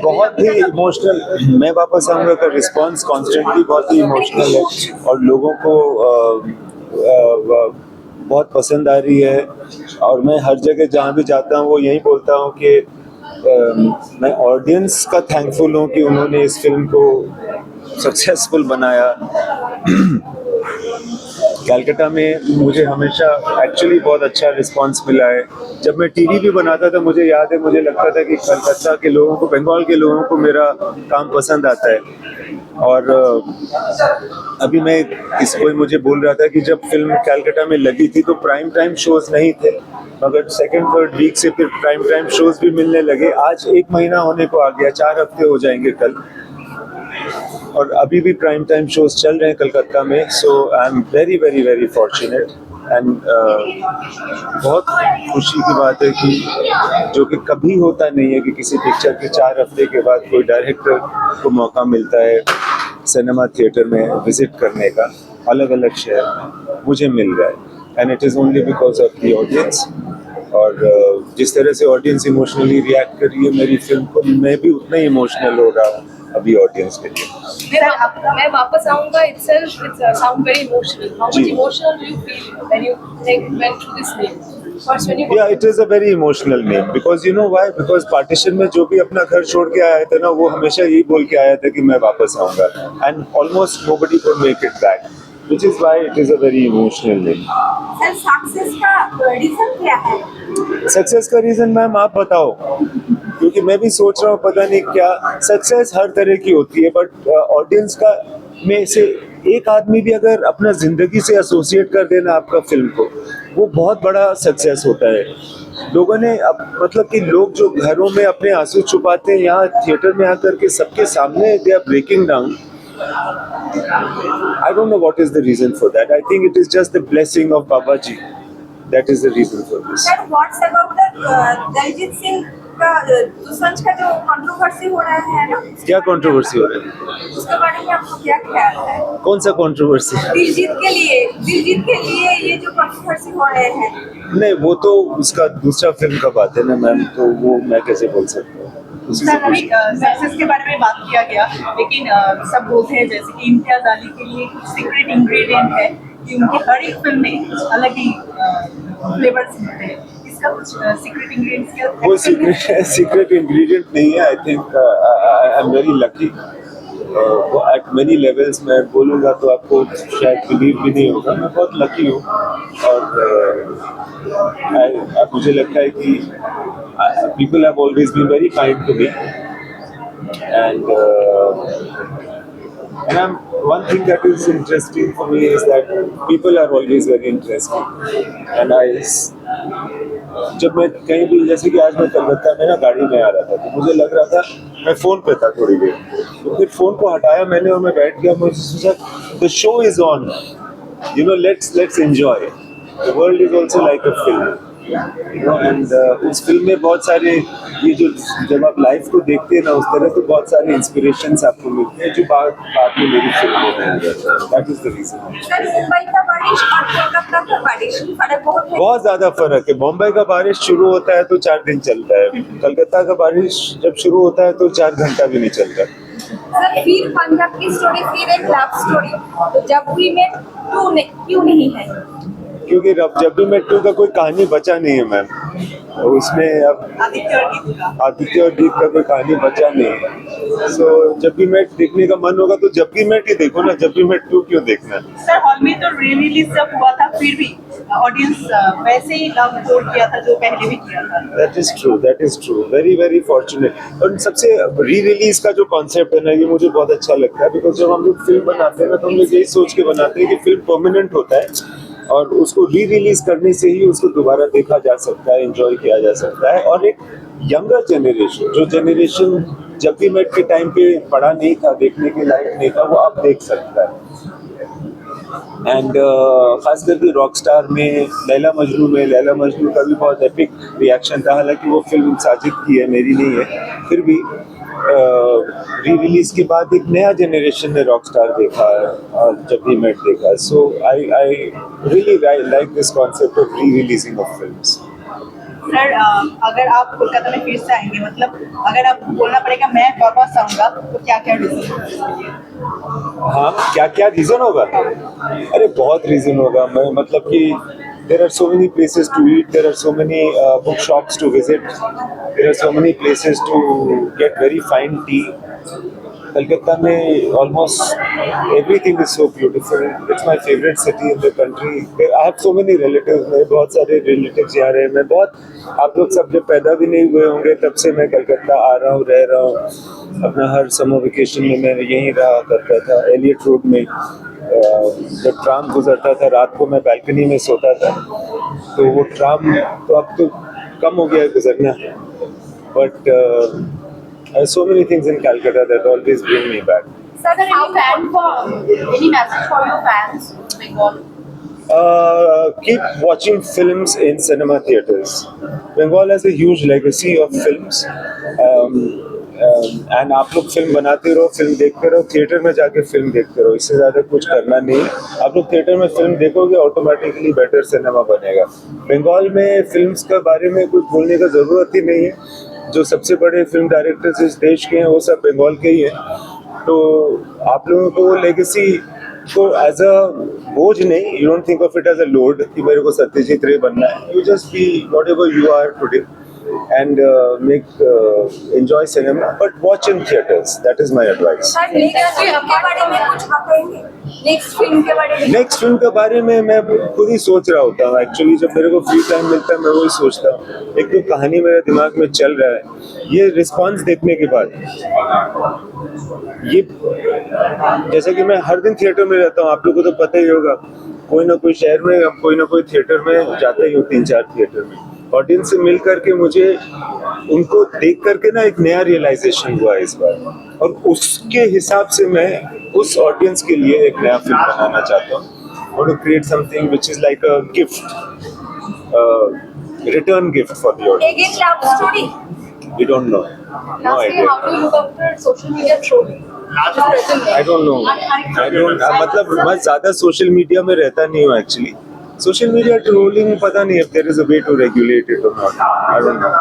बहुत ही इमोशनल, मैं वापस आऊंगा का रिस्पांस कॉन्स्टेंटली बहुत ही इमोशनल है और लोगों को बहुत पसंद आ रही है। और मैं हर जगह जहाँ भी जाता हूँ वो यही बोलता हूँ कि मैं ऑडियंस का थैंकफुल हूँ कि उन्होंने इस फिल्म को सक्सेसफुल बनाया। कलकत्ता में मुझे हमेशा एक्चुअली बहुत अच्छा रिस्पांस मिला है। जब मैं टीवी भी बनाता था मुझे याद है, मुझे लगता था कि कलकत्ता के लोगों को, बंगाल के लोगों को मेरा काम पसंद आता है। और अभी मैं कोई मुझे बोल रहा था कि जब फिल्म कलकत्ता में लगी थी तो प्राइम टाइम शोज नहीं थे, मगर सेकंड थर्ड वीक से फिर प्राइम टाइम शोज भी मिलने लगे। आज 1 महीना होने को आ गया, 4 हफ्ते हो जाएंगे कल, और अभी भी प्राइम टाइम शोज चल रहे हैं कलकत्ता में। So I am very very very fortunate and बहुत खुशी की बात है कि जो कि कभी होता नहीं है कि किसी पिक्चर के 4 हफ्ते के बाद कोई डायरेक्टर को मौका मिलता है सिनेमा थिएटर में विजिट करने का अलग अलग शहर में, मुझे मिल रहा है। And it is only because of the audience. और जिस तरह से ऑडियंस इमोशनली रिएक्ट कर रही है मेरी फिल्म को, मैं भी उतना ही इमोशनल हो रहा हूँ अभी ऑडियंस के लिए। मैं वापस आऊंगा itself it sound very emotional. How much emotional do you feel when you went through this name? First when you Yeah, it is a very emotional name because you know why? Because partition में जो भी अपना घर छोड़ के आया था ना, वो हमेशा यही बोल के आया था कि मैं वापस आऊंगा, and almost nobody could make it back, which is why it is a very emotional name. Sir success का रीजन क्या है? सक्सेस का रीजन मैम आप बताओ, क्योंकि मैं भी सोच रहा हूँ पता नहीं क्या। सक्सेस हर तरह की होती है, बट ऑडियंस का में से एक आदमी भी अगर अपना जिंदगी से एसोसिएट कर देना आपका फिल्म को, वो बहुत बड़ा सक्सेस होता है। लोगों ने मतलब कि लोग जो घरों में अपने आंसू छुपाते हैं, यहाँ थिएटर में आकर के सबके सामने they are breaking down. I don't know what is the reason for that. I think it is just the blessing of Babaji. That is the reason for this. Sir what's about the Diljit Singh का दुसंज का जो controversy हो रहा है ना, क्या controversy हो रहा है? उसके बारे में आपको क्या ख्याल है? कौन सा कंट्रोवर्सी? दिलजीत के लिए ये जो कंट्रोवर्सी हो रहे हैं। नहीं, वो तो उसका दूसरा फिल्म का बात है ना मैम, तो वो मैं कैसे बोल सकता हूँ। सर अभी सक्सेस के बारे में बात किया गया, लेकिन सब बोलते हैं जैसे कि इम्तियाज अली के लिए कुछ सीक्रेट इंग्रेडिएंट है कि उनकी हर एक फिल्म में कुछ अलग ही फ्लेवर्स होते हैं। इसका कुछ सीक्रेट इंग्रेडिएंट्स क्या? वो सीक्रेट इंग्रेडिएंट नहीं है। I think I am very lucky. वो एट मेनी लेवल्स मैं बोलूँगा तो आपको शायद बिलीव भी नहीं होगा, मैं बहुत लकी हूँ। और मुझे लगता है कि people have always been very kind to me, and one thing that is interesting for me is that people are always very interesting, and जब मैं कहीं भी, जैसे कि आज मैं कलकत्ता में ना गाड़ी में आ रहा था तो मुझे लग रहा था, मैं फोन पे था थोड़ी देर, तो फिर फोन को हटाया मैंने और मैं बैठ गया। मुझे सोचा the show is on, you know, let's enjoy, the world is also like a film, you know. And उस फिल्म में बहुत सारे ये जो, जब आप लाइफ को देखते हैं ना उस तरह से बहुत सारे इंस्पिरेशंस आपको मिलते हैं जो बाद में मेरी फिल्म में आ जाता है। That is the reason. Sir Mumbai का बारिश और कोलकाता का बारिश फर्क बहुत है। बहुत ज्यादा फर्क है। बॉम्बे का बारिश शुरू होता है तो 4 दिन चलता है, कलकत्ता का बारिश जब शुरू होता है तो 4 घंटा भी नहीं चलता। सर फिर पंजाब की स्टोरी, फिर एक लव स्टोरी, तो जब भी में क्यों नहीं है? क्योंकि जब भी मैं 2 का कोई कहानी बचा नहीं है मैम, उसमें अब आदित्य और गीत का कोई कहानी बचा नहीं है। सो जब भी मैं देखने का मन होगा तो जब भी मैं ही देखो ना, जब भी मैं 2 क्यों देखना। सर हॉल में तो री रिलीज जब हुआ था फिर भी ऑडियंस वैसे ही लव कोड किया था जो पहले भी किया था। That is true, very very fortunate. और सबसे री रिलीज का जो कॉन्सेप्ट है ना, ये मुझे बहुत अच्छा लगता है, बिकॉज जब हम लोग फिल्म बनाते हैं ना तो हम लोग यही सोच के बनाते हैं कि फिल्म परमानेंट होता है और उसको री रिलीज करने से ही उसको दोबारा देखा जा सकता है, एंजॉय किया जा सकता है। और एक यंगर जनरेशन, जो जनरेशन जब भी मेट के टाइम पे पढ़ा नहीं था, देखने के लायक नहीं था, वो अब देख सकता है। एंड खास करके रॉकस्टार में, लैला मजनू का भी बहुत एपिक रिएक्शन था। हालांकि वो फिल्म साजिद की है, मेरी नहीं है, फिर भी री रिलीज के बाद एक नया जनरेशन ने रॉकस्टार देखा और जब भी मेट देखा। So I really like this concept of rereleasing of films. Sir अगर आप कोलकाता में फिर से आएंगे, मतलब अगर आपको बोलना पड़ेगा मैं वापस आऊंगा, तो क्या क्या रीजन? हाँ, क्या क्या रीजन होगा? अरे बहुत रीजन होगा। मैं मतलब कि there are so many places to eat, there are so many book shops to visit, there are so many places to get very fine tea. Calcutta में almost everything is so beautiful. It's my favorite city in the country. I have so many relatives. मेरे बहुत सारे relatives यहाँ रहे। मैं बहुत, आप लोग सब जब पैदा भी नहीं हुए होंगे तब से मैं कलकत्ता आ रहा हूँ, रह रहा हूँ। अपना हर समर वेकेशन में मैं यहीं रहा करता था, एलियट रोड में। जब ट्राम गुजरता था रात को मैं बालकनी में सोता था, तो वो ट्राम तो अब तो कम हो गया है गुजरना, but so many things in Calcutta that always bring me back. Sir, Sir, any message for your fans in Bengal? Keep watching films in cinema theaters. Bengal has a huge legacy of films. And आप लोग film बनाते रहो, film देखते रहो, theatre में जाके film देखते रहो। इससे ज़्यादा कुछ करना नहीं है। आप लोग थिएटर में फिल्म देखोगे, ऑटोमेटिकली बेटर सिनेमा बनेगा। बंगाल में फिल्म्स के बारे में कुछ बोलने का ज़रूरत ही नहीं है। जो सबसे बड़े फिल्म डायरेक्टर्स इस देश के हैं वो सब बंगाल के ही हैं। तो आप लोगों को वो लेगेसी को एज अ बोझ नहीं, you don't think of it as a load कि मेरे को सत्यजीत रे बनना है। You just be whatever you are today and make enjoy cinema, but watch in theaters. That is my advice. Sir next film के बारे में कुछ बताएंगे? नेक्स्ट फिल्म के बारे में? नेक्स्ट फिल्म के बारे में मैं खुद ही सोच रहा होता हूँ। एक्चुअली जब मेरे को फ्री टाइम मिलता है मैं वही सोचता हूँ। एक तो कहानी मेरे दिमाग में चल रहा है, ये रिस्पॉन्स देखने के बाद, ये जैसे कि मैं हर दिन थिएटर में रहता हूँ, आप लोगों को तो पता ही होगा। कोई ना कोई शहर में कोई ना कोई थिएटर में जाता ही हूँ, 3-4 थिएटर में। ऑडियंस से मिल करके मुझे उनको देख करके ना एक नया रियलाइजेशन हुआ इस बार, और उसके हिसाब से मैं उस ऑडियंस के लिए एक नया फिल्म बनाना चाहता हूँ। और to create something which is like a gift, return gift for the audience. Again love story? We don't know, no Lastly, idea. how do you look after social media trolling? I don't know, मतलब मैं ज्यादा social media में रहता नहीं हूँ actually. Social media trolling पता नहीं if there is a way to regulate it or not. I don't know.